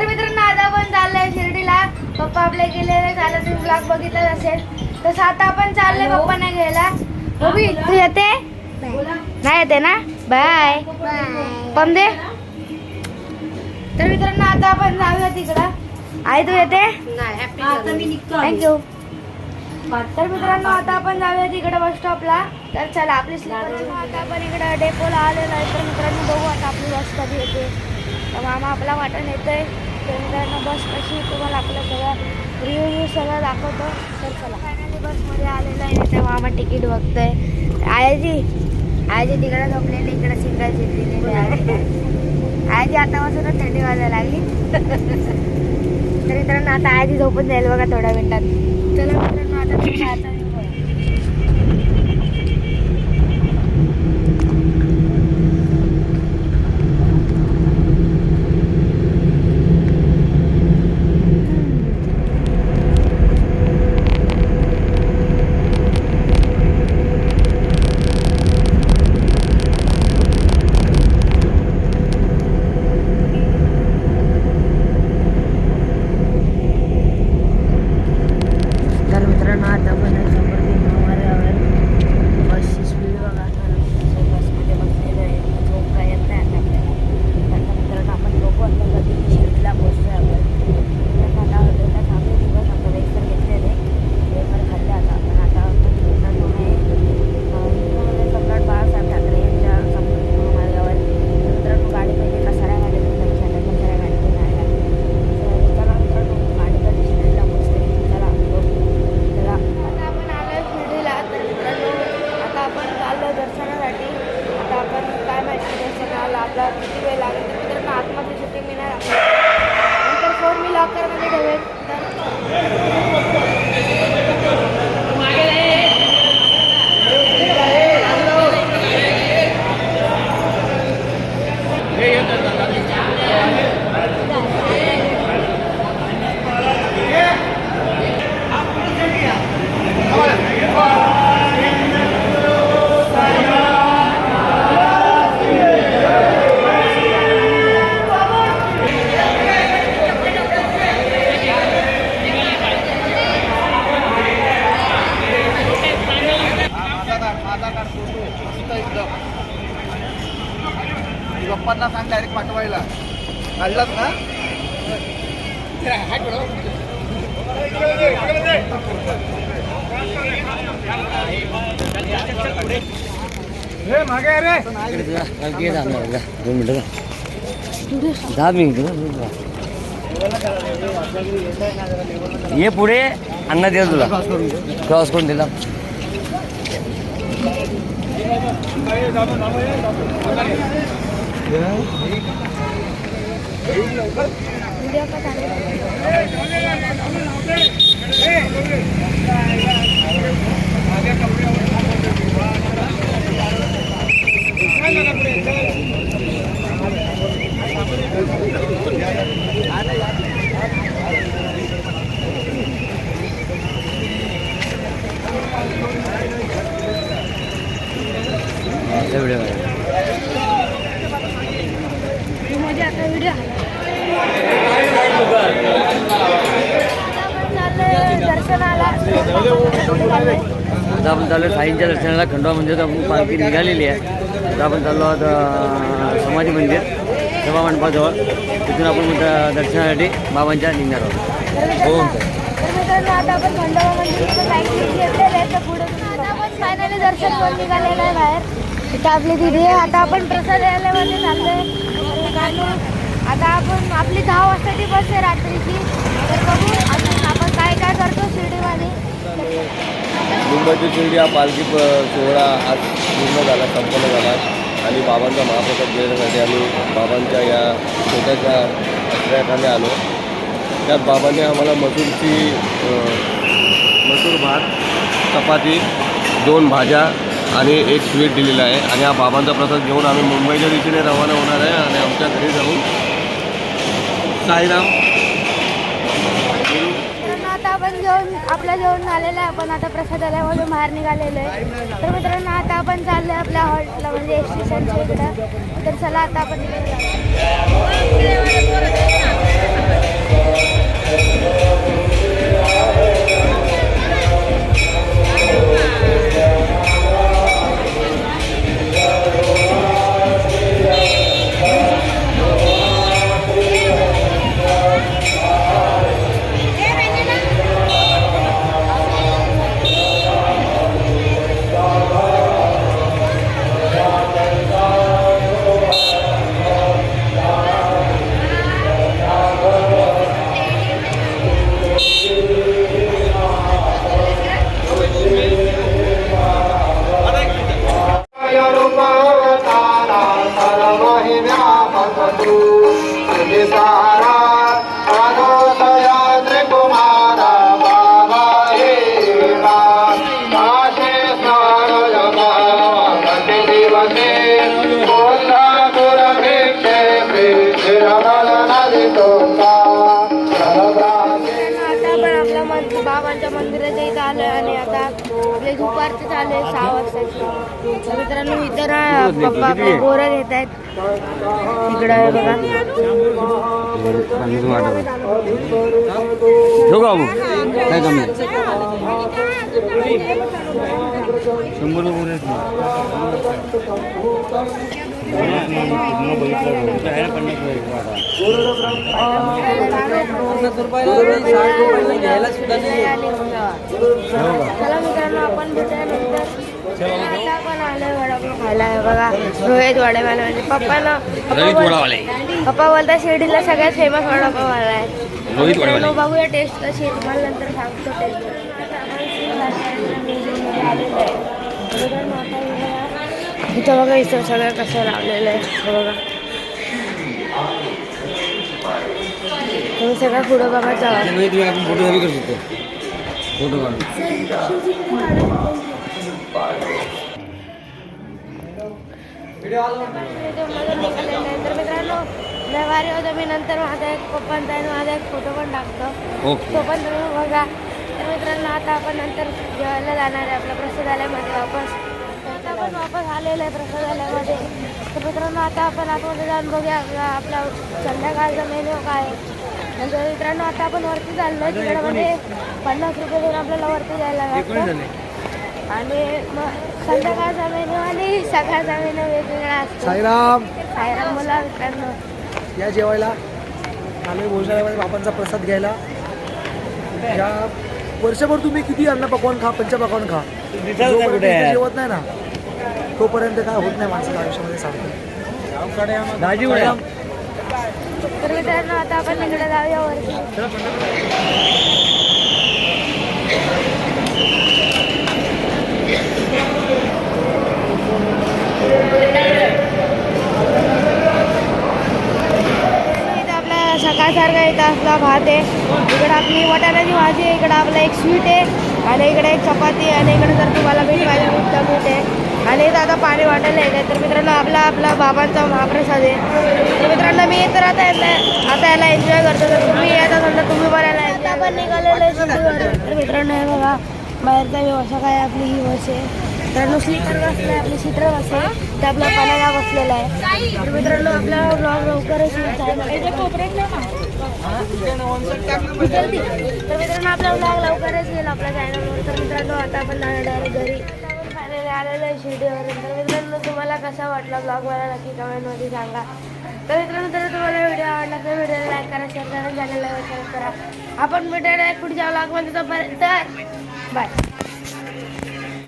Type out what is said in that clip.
तर मित्रांनो आता आपण चाललोय शिर्डीला. पप्पा आपले गेलेले झालं, तुम्ही ब्लॉग बघितला असेल. तसं आता आपण चाललोय पप्पांना घ्यायला. बबी तू येते? नाही येते ना? बाय पम दे. तर मित्रांनो आता आपण जाऊया तिकडं. आई तू येते? थँक्यू. तर मित्रांनो आता आपण जाऊया तिकडे बस स्टॉपला. तर चला आपली आता आपण इकडे डेपोला आलेलो आहे. तर मित्रांनो बघू आता आपली बस कधी येते. तर मामा आपला वाटण येतोय. तर मित्रांनो बस कशी तुम्हाला आपलं सगळं रिव्ह्यू सगळं दाखवतो. तर चला फायनली बसमध्ये आलेलं आहे. तर मामा तिकीट बघतोय. आयाजी तिकडे झोपलेली, इकडे सिंगल सीट दिलेली आहे. आयाजी आतापासूनच थंडी वाजायला लागली. तर मित्रांनो आता आयाजी झोपून जाईल बघा थोड्या मिनिटात. चला मित्रांनो आता आपला किती वेळ लागेल तर मित्रांनो आतमध्ये शूटिंग मी नाही नंतर फोन मी लॉकरमध्ये ठेवेल. गप्पांना सांग डायरेक्ट पाठवायला. काढलाच ना? मागे रे 2 मिनिटं 10 मिनिटं ये पुढे अण्णा दिला तुला क्रॉस करून दिला. आता आपण चाललो साईंच्या दर्शनाला. खंडोबा मंदिरात आपण पालखी निघालेली आहे. आता आपण चाललो आहोत समाधी मंदिर सभा मंडपाजवळ. तिथून आपण दर्शनासाठी बाबांच्या निघणार आहोत. हो आता आपण खंडोबा मंदिर पुढे आपण फायनली दर्शन करून निघालेलं आहे बाहेर. तिथं आपली दिदी आहे. आता आपण प्रसादालयामध्ये चाललोय. आता आपण आपली 10 वाजताची बस आहे रात्रीची. तर बघू अजून आपण काय काय करतो शिर्डीमध्ये. मुंबईची शिर्डी हा पालखी सोहळा आज पूर्ण झाला, संपन्न झाला. आणि बाबांचा महाप्रसाद घेण्यासाठी आम्ही बाबांच्या या छोट्याशा आश्रयाखाली आलो. त्यात बाबांनी आम्हाला मसूर भात, चपाती, 2 भाज्या आणि 1 स्वीट दिलेला आहे. आणि हा बाबांचा प्रसाद घेऊन आम्ही मुंबईच्या दिशेने रवाना होणार आहे. आणि आमच्या घरी जाऊन साईराम. आता आपण आपलं जेवण झालेलं आहे. आपण आता प्रसादालयामधून बाहेर निघालेलो आहे. तर मित्रांनो आता आपण चाललो आहे आपल्या हॉलला म्हणजे स्टेशनच्या इकडं. तर चला आता आपण बाबांच्या मंदिराच्या इथं आलोय आणि आता आपले दुपारचे चालू आहे 6 वाजताची. तर मित्रांनो इतर पप्पा आपले बोरं घेत आहेत. इकडं आहे बघा. काय कमी 100 चला मित्रांनो आपण भेटल्यानंतर आता आपण आलोय वडापाव खायला आहे बघा. रोहित वडापाव म्हणजे पप्पा बोलतात शिर्डीला सगळ्यात फेमस वडापाव आहे. मित्रांनो बघूया टेस्ट कशी आहे तुम्हाला नंतर सांगतो टेस्ट. इथं बघा इथं सगळं कसं लावलेलं आहे बघा. तुम्ही सगळं पुढं बघायचं आपण फोटोग्राफी करू शकतो. फोटो काढून तर मित्रांनो व्यवहारी होतो मी नंतर माझा एक पप्पांचा आणि माझा एक फोटो पण टाकतो. तो पण तुम्ही बघा. तर मित्रांनो आता आपण नंतर जेवायला जाणार आहे आपल्या प्रसादालयामध्ये वापस. आता आपण वापस आलेलं आहे प्रसादालयामध्ये. तर मित्रांनो आता आपण आतमध्ये जाऊन बघूया आपला संध्याकाळचा मेन्यू काय आहे. नंतर मित्रांनो आता आपण वरती चाललो आहे. तिकडे 50 रुपये देऊन आपल्याला वरती जायला लागतं. आणि मग संध्याकाळचा मेन्यू आणि सकाळचा मेन्यू वेगवेगळा असतो. साईराम साईराम बोला मित्रांनो. या जेवायला आम्ही भोजनालयामध्ये बाबांचा प्रसाद घ्यायला. या वर्षभर तुम्ही किती अन्न पकवान खा, पंचपक्वान खा, जोपर्यंत इथे जेवत नाही ना तोपर्यंत काय होत नाही माणसाच्या आयुष्यामध्ये. सांगतो तर मित्रांनो आता आपण तिकडे जाऊया वरती. सकाळसारखा इथं असला भात आहे. इकडं आपली वाटाण्याची भाजी आहे. इकडं आपलं एक स्वीट आहे आणि इकडे एक चपाती आणि इकडे जर तुम्हाला मीठ पाहिजे मीठ मीठ आहे. आणि इथं आता पाणी वाटायला येते. तर मित्रांनो आपला बाबांचा महाप्रसाद आहे. तर मित्रांनो मी तर आता याला एन्जॉय करतो. तर तुम्ही येता समजा तुम्ही बनायला आता पण निघालेलं आहे शिर्डीवर. तर मित्रांनो हे बघा बाहेरचा व्यवस्था काय आपली ही बस आहे. मित्रांनो स्लीपर बस नाही आपली सीटर बस आहे. ते आपला पाण्याला बसलेला आहे. तर मित्रांनो आपला ब्लॉग लवकरच तर मित्रांनो आपला ब्लॉग लवकरच येईल आपल्या चॅनलवर. तर मित्रांनो आता आपण डायरेक्ट घरी फायनली आलेलो आहे शिर्डीवरून. तर मित्रांनो तुम्हाला कसा वाटला ब्लॉग मला नक्की कमेंटमध्ये सांगा. तर मित्रांनो जर तुम्हाला व्हिडिओ आवडला तर व्हिडिओला लाईक करा, शेअर करा, चॅनलला सबस्क्राईब करा. आपण भेटायला पुढच्या ब्लॉगमध्ये. तोपर्यंत बाय.